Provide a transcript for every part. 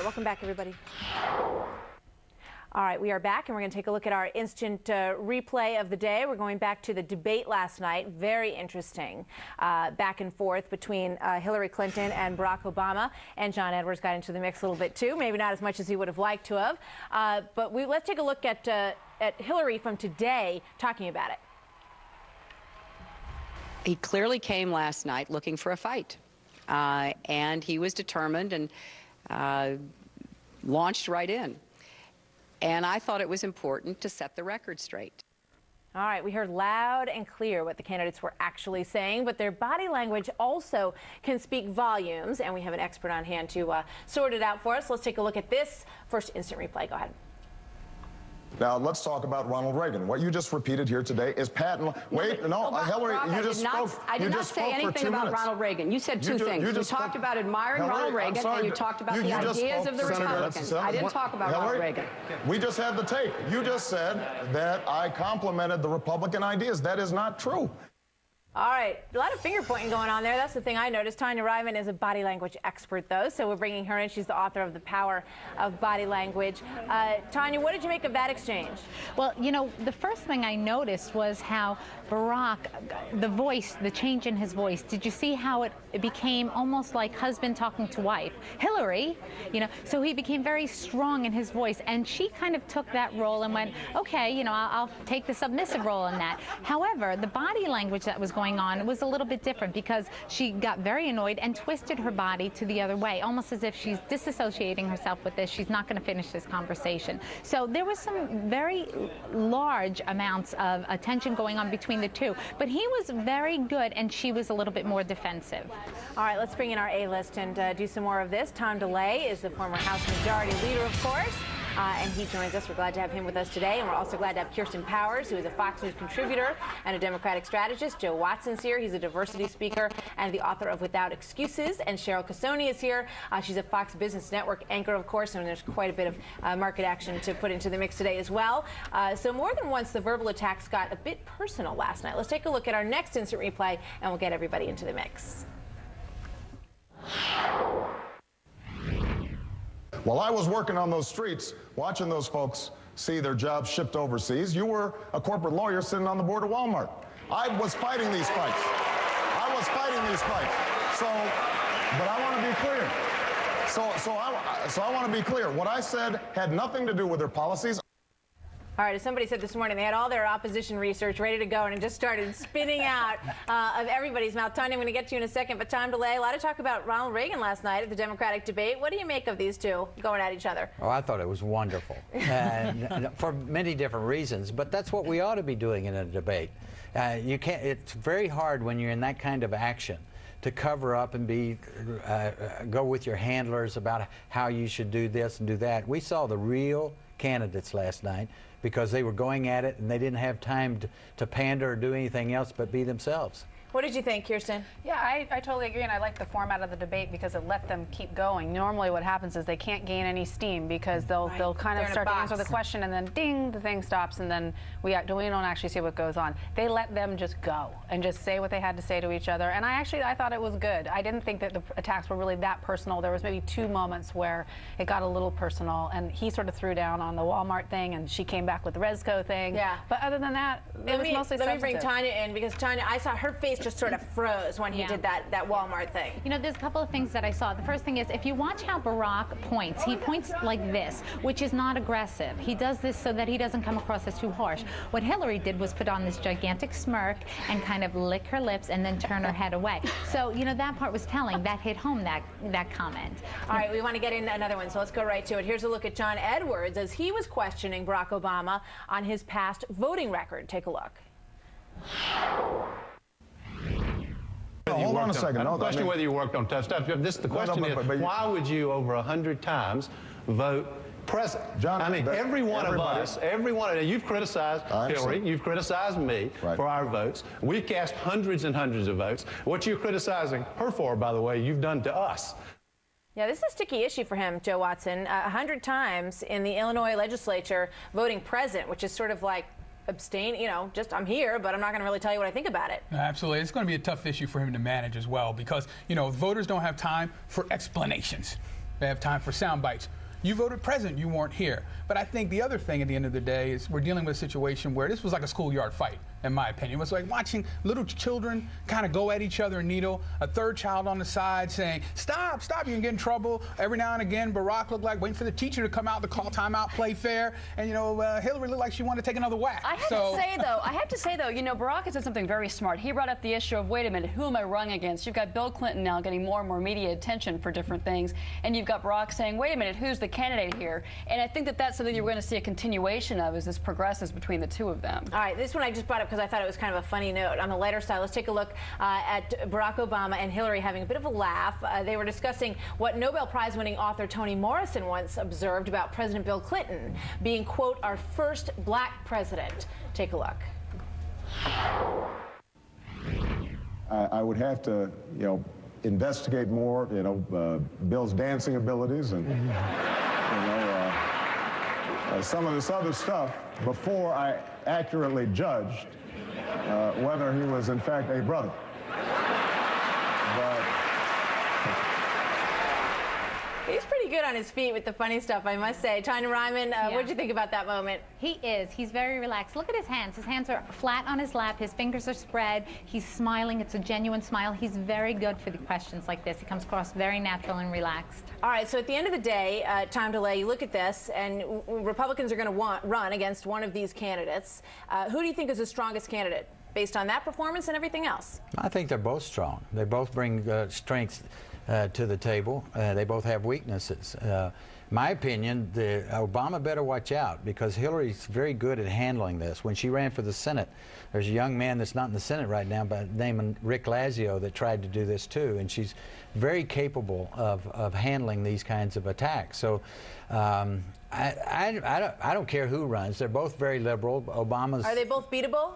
right, welcome back, everybody. All right, we are back, and we're going to take a look at our instant replay of the day. We're going back to the debate last night. Very interesting back and forth between Hillary Clinton and Barack Obama. And John Edwards got into the mix a little bit, too. Maybe not as much as he would have liked to have. But let's take a look at Hillary from today talking about it. He clearly came last night looking for a fight. And he was determined and launched right in. And I thought it was important to set the record straight. All right, we heard loud and clear what the candidates were actually saying, but their body language also can speak volumes, and we have an expert on hand to sort it out for us. Let's take a look at this first instant replay. Go ahead. Now, let's talk about Ronald Reagan. What you just repeated here today is patent. Wait, no, Hillary, you just spoke. I did not say anything about Ronald Reagan. You said two things. You talked about admiring Ronald Reagan, and you talked about the ideas of the Republicans. I didn't talk about Ronald Reagan. We just had the tape. You just said that I complimented the Republican ideas. That is not true. All right, a lot of finger pointing going on there. That's the thing I noticed. Tonya Reiman is a body language expert, though, so we're bringing her in. She's the author of The Power of Body Language. Tonya, what did you make of that exchange? Well, you know, the first thing I noticed was how Barack, the voice, the change in his voice. Did you see how it became almost like husband talking to wife? Hillary, you know, so he became very strong in his voice, and she kind of took that role and went, okay, you know, I'll take the submissive role in that. However, the body language that was going on was a little bit different because she got very annoyed and twisted her body to the other way, almost as if she's disassociating herself with this. She's not going to finish this conversation. So there was some very large amounts of attention going on between the two, but he was very good and she was a little bit more defensive. All right, let's bring in our A-list and do some more of this. Tom DeLay is the former House Majority Leader, of course. And he joins us. We're glad to have him with us today. And we're also glad to have Kirsten Powers, who is a Fox News contributor and a Democratic strategist. Joe Watson's here. He's a diversity speaker and the author of Without Excuses. And Cheryl Casoni is here. She's a Fox Business Network anchor, of course, and there's quite a bit of market action to put into the mix today as well. So more than once, the verbal attacks got a bit personal last night. Let's take a look at our next instant replay, and we'll get everybody into the mix. While I was working on those streets, watching those folks see their jobs shipped overseas, you were a corporate lawyer sitting on the board of Walmart. I was fighting these fights. So, but I want to be clear. So I want to be clear. What I said had nothing to do with their policies. All right, as somebody said this morning, they had all their opposition research ready to go, and it just started spinning out of everybody's mouth. Tonya, I'm going to get to you in a second, but Tom DeLay, a lot of talk about Ronald Reagan last night at the Democratic debate. What do you make of these two going at each other? Oh, I thought it was wonderful, and for many different reasons, but that's what we ought to be doing in a debate. You can't. It's very hard when you're in that kind of action to cover up and go with your handlers about how you should do this and do that. We saw the real candidates last night because they were going at it and they didn't have time to pander or do anything else but be themselves. What did you think, Kirsten? Yeah, I totally agree, and I like the format of the debate because it let them keep going. Normally what happens is they can't gain any steam because they'll kind of start to answer the question and then ding, the thing stops, and then we don't actually see what goes on. They let them just go and just say what they had to say to each other, and I thought it was good. I didn't think that the attacks were really that personal. There was maybe 2 moments where it got a little personal, and he sort of threw down on the Walmart thing, and she came back with the Resco thing. Yeah. But other than that, it was mostly Let me bring Tonya in, because Tonya, I saw her face just sort of froze when he did that Walmart thing. You know, there's a couple of things that I saw. The first thing is, if you watch how Barack points, he points like this, which is not aggressive. He does this so that he doesn't come across as too harsh. What Hillary did was put on this gigantic smirk and kind of lick her lips and then turn her head away. So, you know, that part was telling. That hit home, that comment. All right, we want to get into another one, so let's go right to it. Here's a look at John Edwards as he was questioning Barack Obama on his past voting record. Take a look. Hold on a second. No, question whether you worked on tough stuff. The question is, why would you over 100 times vote present? John, I mean, every one of us, you've criticized Hillary, you've criticized me for our votes. We cast hundreds and hundreds of votes. What you're criticizing her for, by the way, you've done to us. Yeah, this is a sticky issue for him, Joe Watson. 100 times in the Illinois legislature voting present, which is sort of like abstain, you know, just I'm here, but I'm not going to really tell you what I think about it. Absolutely. It's going to be a tough issue for him to manage as well because, you know, voters don't have time for explanations. They have time for sound bites. You voted president, you weren't here. But I think the other thing at the end of the day is we're dealing with a situation where this was like a schoolyard fight, in my opinion. It was like watching little children kind of go at each other and needle, a third child on the side saying, stop, stop, you can get in trouble. Every now and again, Barack looked like waiting for the teacher to come out to call timeout, play fair. And, you know, Hillary looked like she wanted to take another whack. I have to say, though, you know, Barack has done something very smart. He brought up the issue of, wait a minute, who am I running against? You've got Bill Clinton now getting more and more media attention for different things. And you've got Barack saying, wait a minute, who's the candidate here? And I think that that's something you're going to see a continuation of as this progresses between the two of them. All right, this one I just brought up because I thought it was kind of a funny note. On the lighter side, let's take a look at Barack Obama and Hillary having a bit of a laugh. They were discussing what Nobel Prize-winning author Toni Morrison once observed about President Bill Clinton being, quote, our first black president. Take a look. I would have to, you know, investigate more, you know, Bill's dancing abilities and, you know, some of this other stuff before I accurately judged whether he was in fact a brother. But he's pretty good on his feet with the funny stuff, I must say. Tonya Reiman, what did you think about that moment? He is. He's very relaxed. Look at his hands. His hands are flat on his lap. His fingers are spread. He's smiling. It's a genuine smile. He's very good for the questions like this. He comes across very natural and relaxed. All right, so at the end of the day, Tom DeLay, you look at this, and Republicans are going to run against one of these candidates. Who do you think is the strongest candidate based on that performance and everything else? I think they're both strong. They both bring strengths to the table. They both have weaknesses. My opinion, Obama better watch out because Hillary's very good at handling this. When she ran for the Senate, there's a young man that's not in the Senate right now by the name of Rick Lazio that tried to do this too, and she's very capable of handling these kinds of attacks. So I don't care who runs. They're both very liberal. Obama's. Are they both beatable?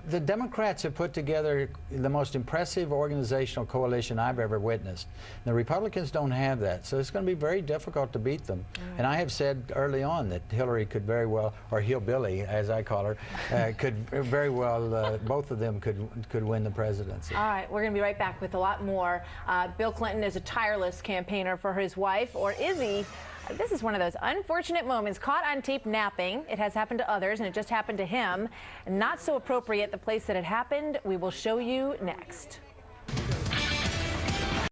The Democrats have put together the most impressive organizational coalition I've ever witnessed. The Republicans don't have that, so it's going to be very difficult to beat them. And I have said early on that Hillary could very well, or Hillbilly, as I call her, could very well, both of them could win the presidency. All right, we're going to be right back with a lot more. Bill Clinton is a tireless campaigner for his wife, or is he? This is one of those unfortunate moments. Caught on tape napping. It has happened to others, and it just happened to him. Not so appropriate the place that it happened. We will show you next.